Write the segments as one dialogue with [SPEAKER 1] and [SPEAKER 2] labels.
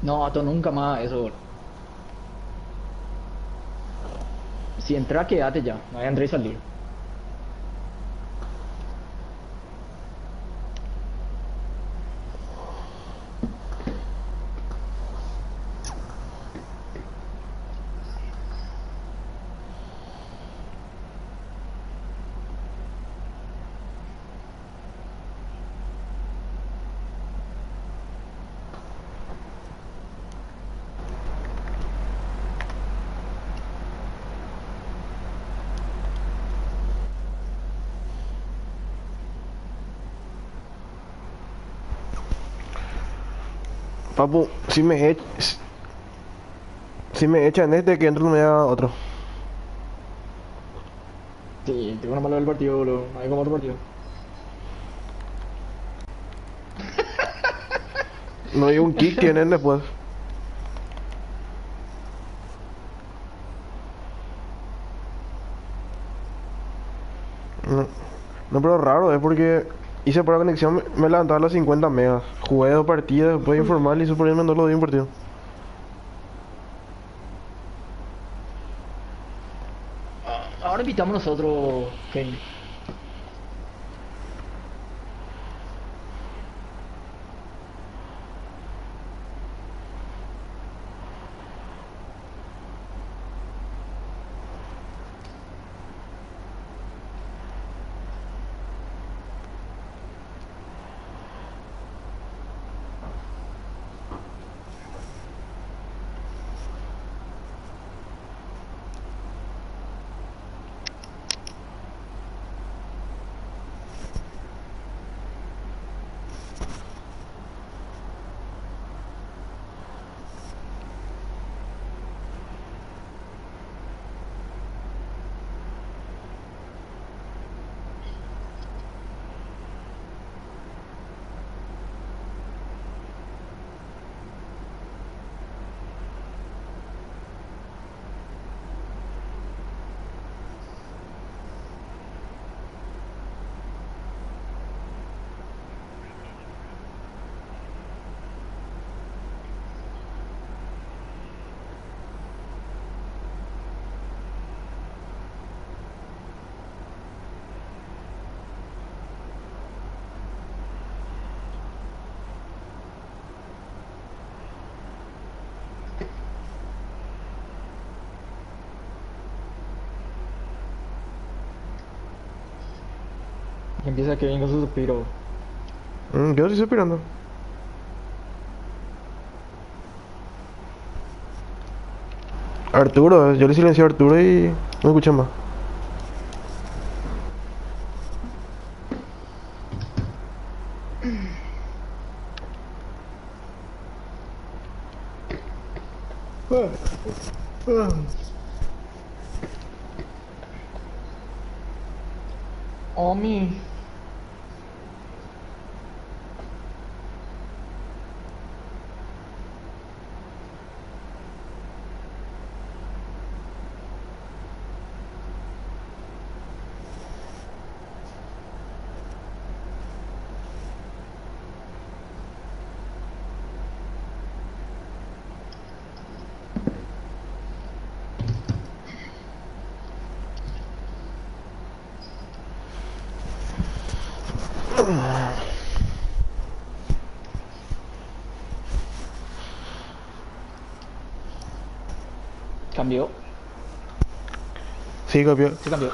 [SPEAKER 1] No, Ato, nunca más eso. Si entra, quédate ya. No hay entrar y salir.
[SPEAKER 2] Papu, si me echan este, que entro no me da otro.
[SPEAKER 1] Sí, tengo una mala del partido, boludo. No hay como otro partido.
[SPEAKER 2] No hay un kick, tienen después. No, no, pero raro, es porque hice por la conexión, me levantaba a las 50 megas. Jugué 2 partidas, después de informal y hice por ahí me mandó los 10 partidos.
[SPEAKER 1] Ahora invitamos nosotros, Kane. Y empieza Kevin con su suspiro.
[SPEAKER 2] Yo sí estoy esperando. Arturo, yo le silencié a Arturo y no escuché más.
[SPEAKER 1] Omi. Cambió.
[SPEAKER 2] Sí, campeón.
[SPEAKER 1] Se cambió.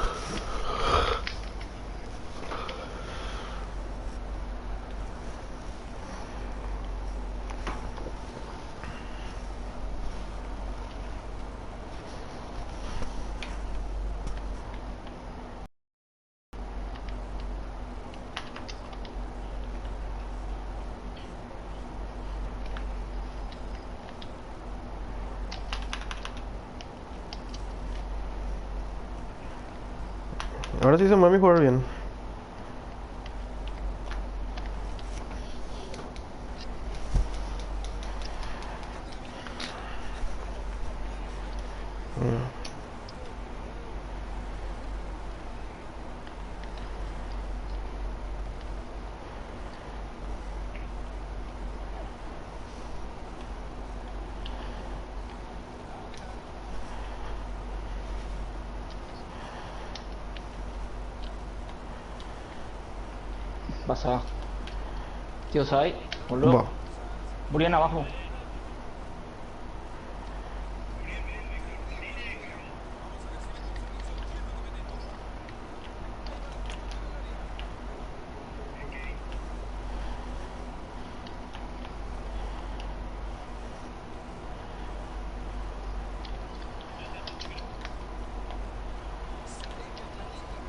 [SPEAKER 2] Ahora sí se mueve mi jugar bien.
[SPEAKER 1] Pasa. Tío Sai, boludo.
[SPEAKER 2] Va.
[SPEAKER 1] Murió abajo.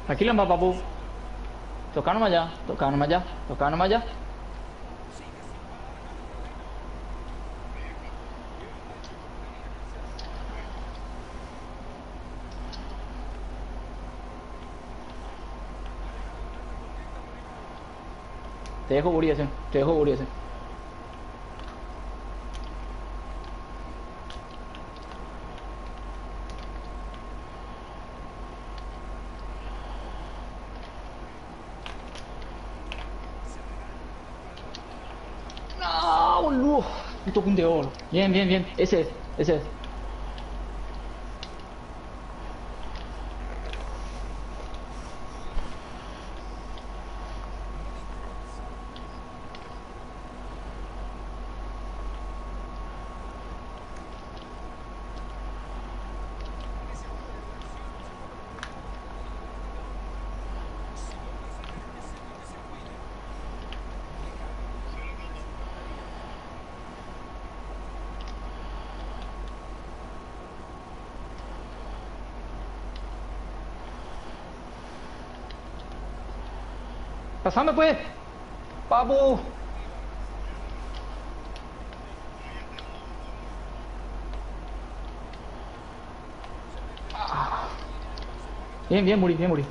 [SPEAKER 1] Tranquilo, va, papu. Toca nomás ya, toca nomás ya, toca nomás ya. Te dejo Uri ese, te dejo Uri ese. No, boludo. Puto punto de oro. Bien, bien, bien. Ese es, ese es. Pasame pues. Papu. Bien, bien, Muri, bien, Muri.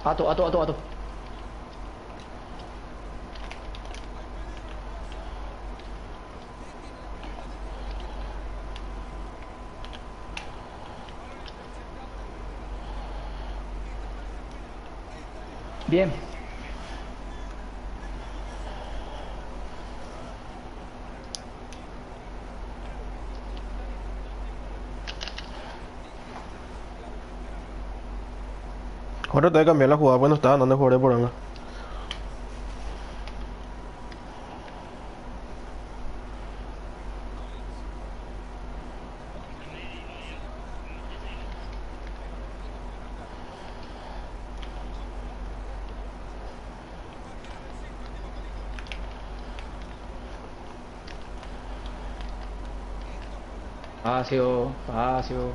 [SPEAKER 1] Ato, ato, ato, ato. Bien.
[SPEAKER 2] Ahora te voy a cambiar la jugada, pues no estaba andando a jugar de por acá.
[SPEAKER 1] Espacio, espacio.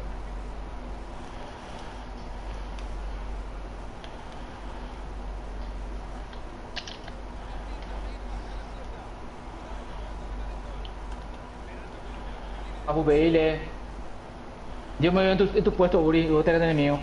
[SPEAKER 1] Papu, pedile. Yo me veo en tu puesto, Uri, y vos tenés enemigo.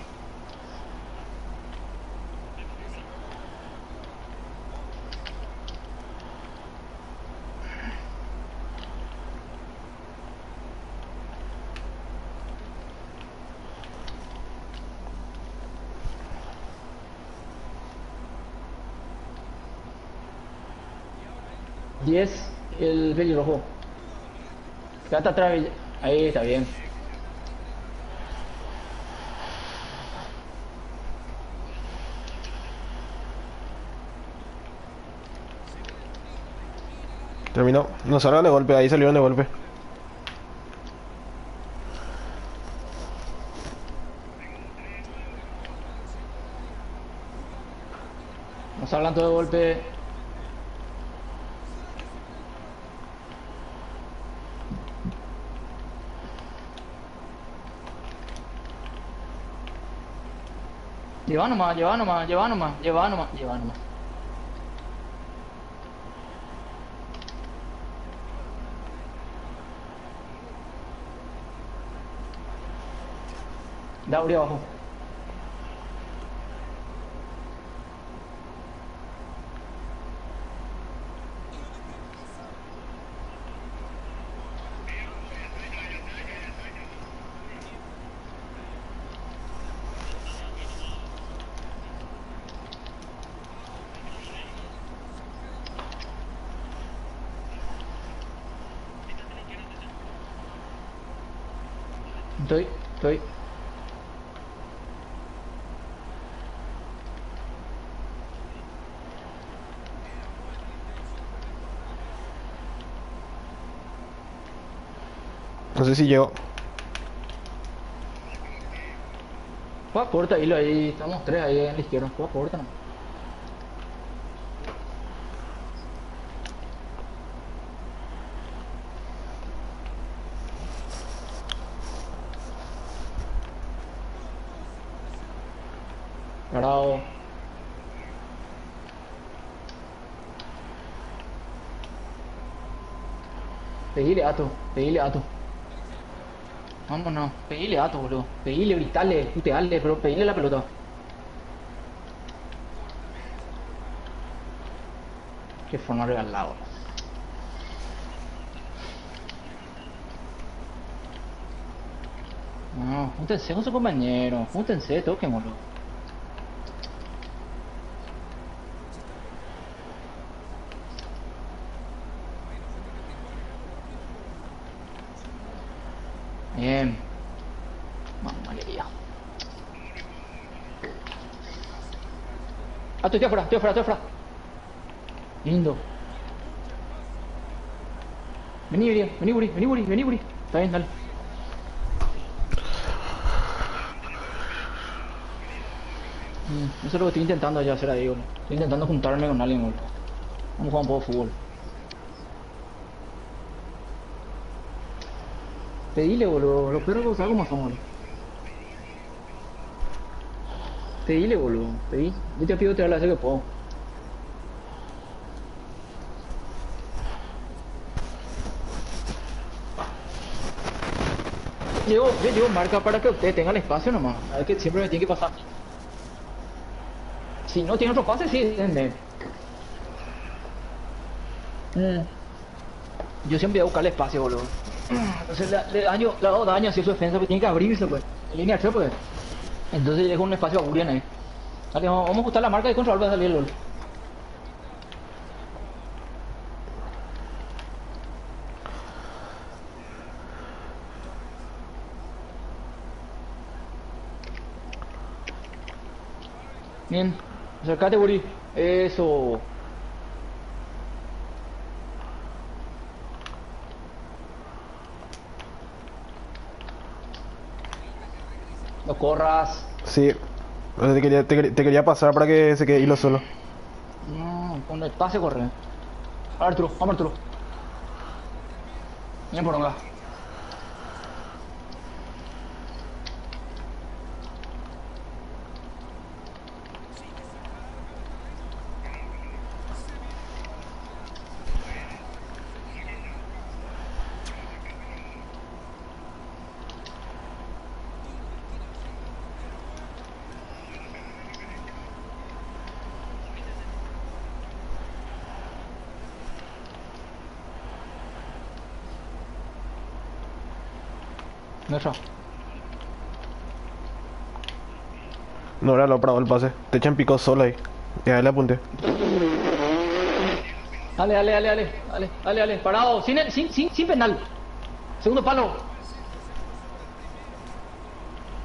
[SPEAKER 1] Diez, el pelirrojo. Quédate atrás, ahí está bien.
[SPEAKER 2] Terminó. No salgan de golpe, ahí salieron de golpe.
[SPEAKER 1] Nos hablan todo de golpe. Lleva nomás, lleva nomás, lleva nomás, lleva nomás, lleva nomás. Da Uri abajo. Estoy.
[SPEAKER 2] No sé si llego.
[SPEAKER 1] Juega corta, hilo ahí. Estamos tres ahí en la izquierda. Juega corta, no. Parado. Pedile ato. Vámonos, pedile ato, boludo. Pedile, gritale, puteale, pero pedile la pelota. Qué forma regalada, boludo. No, júntense con su compañero, júntense, toquémoslo. Bien. Mamma mía. Ah, estoy afuera. Lindo. Vení, Buri. Está bien, dale. Eso es lo que estoy intentando ya hacer ahí, boludo. Estoy intentando juntarme con alguien, boludo. Vamos a jugar un poco de fútbol. Pedile, boludo. Los perros lo saben cómo son, boludo. Pedile, boludo. Pedí. Yo te pido tirar la que puedo. Yo llevo marca para que usted tenga el espacio nomás. A ver que siempre me tiene que pasar. Si no tiene otro pase, sí, denme. Yo siempre voy a buscar el espacio, boludo. Entonces le hago daño hacia su defensa, porque tiene que abrirse, pues. En línea 3, pues. Entonces le dejo un espacio a Burian ahí. Dale, vamos a ajustar la marca de control para salir el LOL. Bien. Acercate, Buri. Eso. No corras.
[SPEAKER 2] Sí. Te quería pasar para que se quede hilo solo.
[SPEAKER 1] No, con el pase corre. Arturo, vamos Arturo. Bien por acá. Nuestro.
[SPEAKER 2] No era lo parado el pase. Te echan pico solo ahí. Y ahí le apunté.
[SPEAKER 1] Dale. Parado. Sin penal. Segundo palo.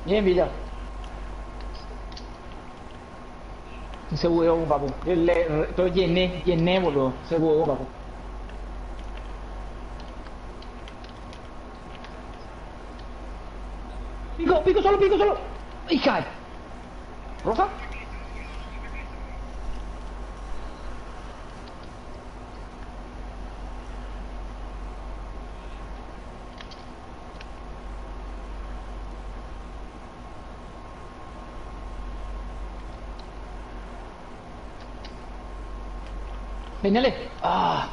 [SPEAKER 1] Bien, Villa. Se bugueó, papu. Todo llené, boludo. Se bugueó, papu. Pico solo. Hija. ¿Roja? Señale. Ah.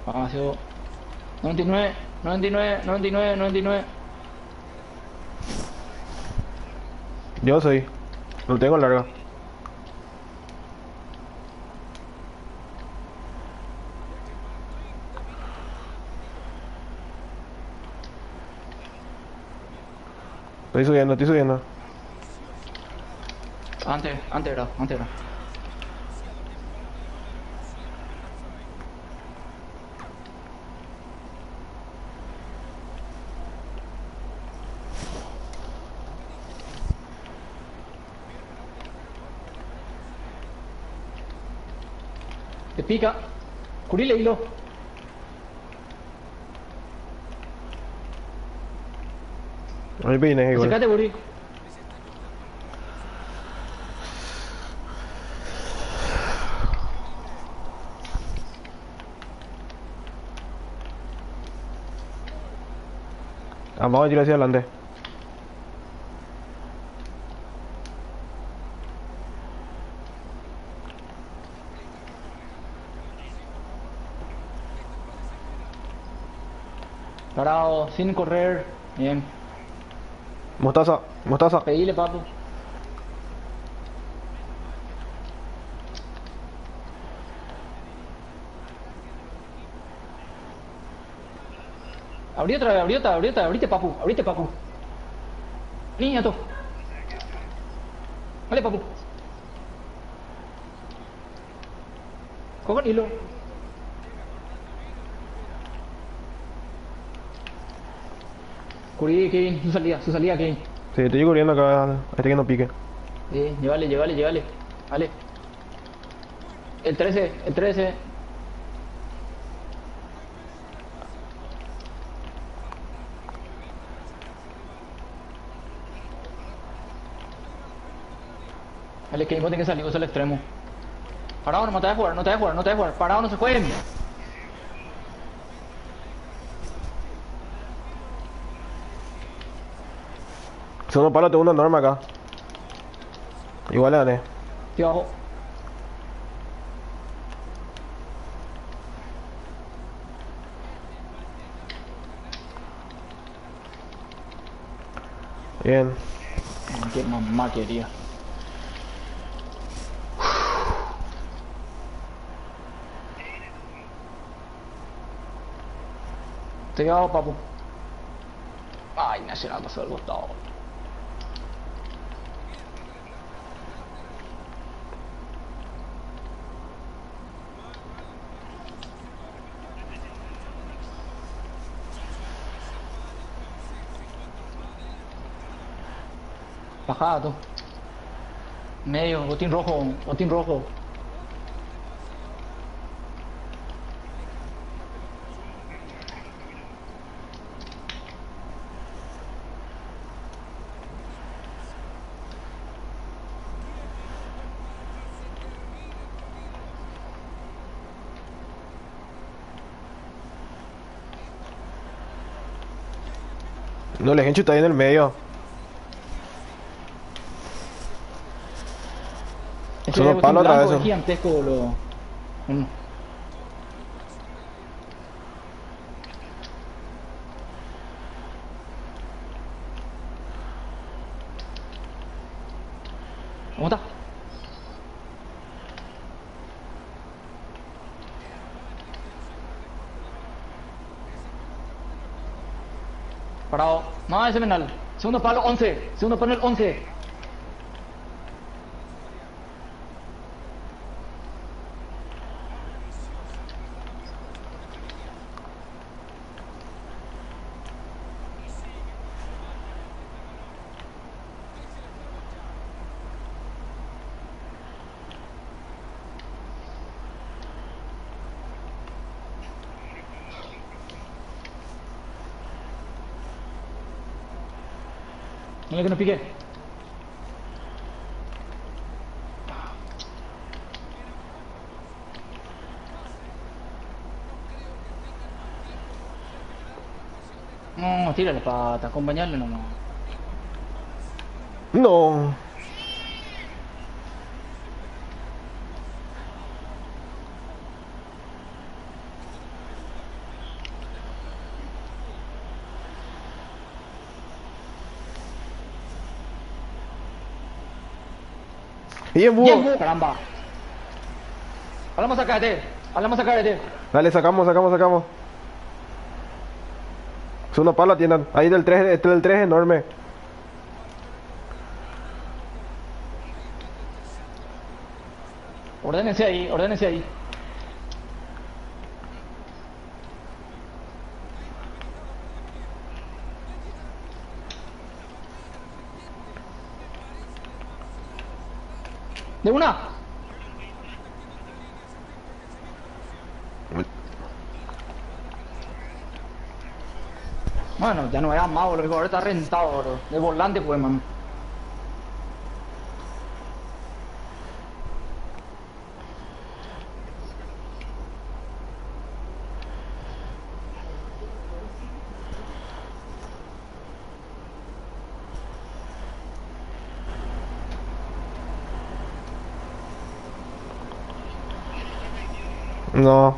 [SPEAKER 1] Espacio. 99.
[SPEAKER 2] Yo soy. Lo tengo larga. Estoy subiendo.
[SPEAKER 1] Antes era, antes era. Te pica. Curile hilo.
[SPEAKER 2] Ahí viene igual.
[SPEAKER 1] Acércate, Buri.
[SPEAKER 2] Vamos a tirar hacia adelante.
[SPEAKER 1] Parado, sin correr. Bien.
[SPEAKER 2] Mostaza, mostaza.
[SPEAKER 1] Pedile, papu. Abrí otra vez, abrite, papu. Abrite, papu. Niña, tú. Vale, papu. Coge el hilo. Cubrí, Kevin. Su salida, Kevin.
[SPEAKER 2] Sí, estoy corriendo acá. Este que no pique.
[SPEAKER 1] Llévale. Vale. El 13. Vale, Kevin, vos tenés que salir, vos al extremo. Parado, no te vas a jugar. Parado, no se jueguen.
[SPEAKER 2] Segundo palo, tengo una norma acá. Igual le gané.
[SPEAKER 1] Estoy abajo.
[SPEAKER 2] Bien.
[SPEAKER 1] Qué mamá quería. Estoy abajo, papu. Ay, Nacional pasó el botado. Bajada, tú. Medio, botín rojo.
[SPEAKER 2] No, le está ahí en el medio. Solo
[SPEAKER 1] Ese
[SPEAKER 2] palo
[SPEAKER 1] botín
[SPEAKER 2] otra
[SPEAKER 1] blanco
[SPEAKER 2] vez.
[SPEAKER 1] es gigantesco, boludo. Mm. ¿Cómo está? Parado. No, ese menal. Segundo palo, 11. Segundo panel, 11. Mira que no pique. No, tírale pata, acompañarle nomás.
[SPEAKER 2] No. Bien, búho.
[SPEAKER 1] Caramba. Hablamos acá,
[SPEAKER 2] Dale, sacamos. Segundo palo atiendan. Ahí del 3 es enorme.
[SPEAKER 1] Ordénense ahí, ordénense ahí. ¡De una! Bueno, ya no era mago, lo que ahora está rentado, bro. De volante, pues, mano.
[SPEAKER 2] No.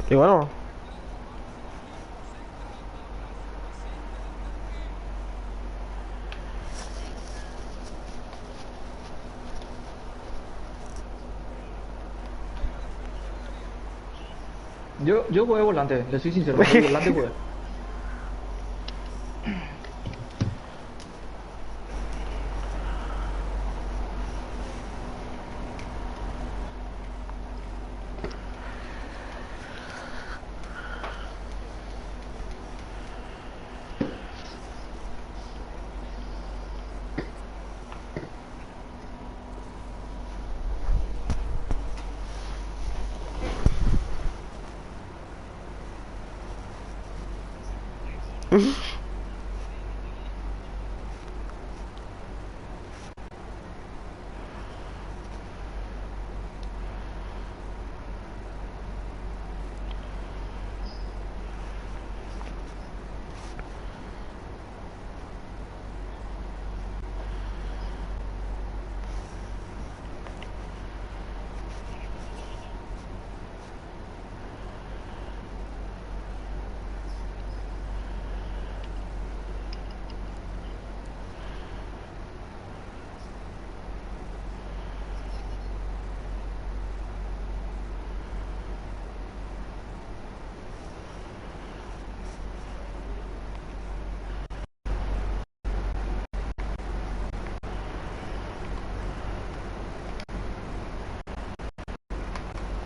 [SPEAKER 2] Y bueno.
[SPEAKER 1] Yo jugué volante, le soy sincero, de volante jugué.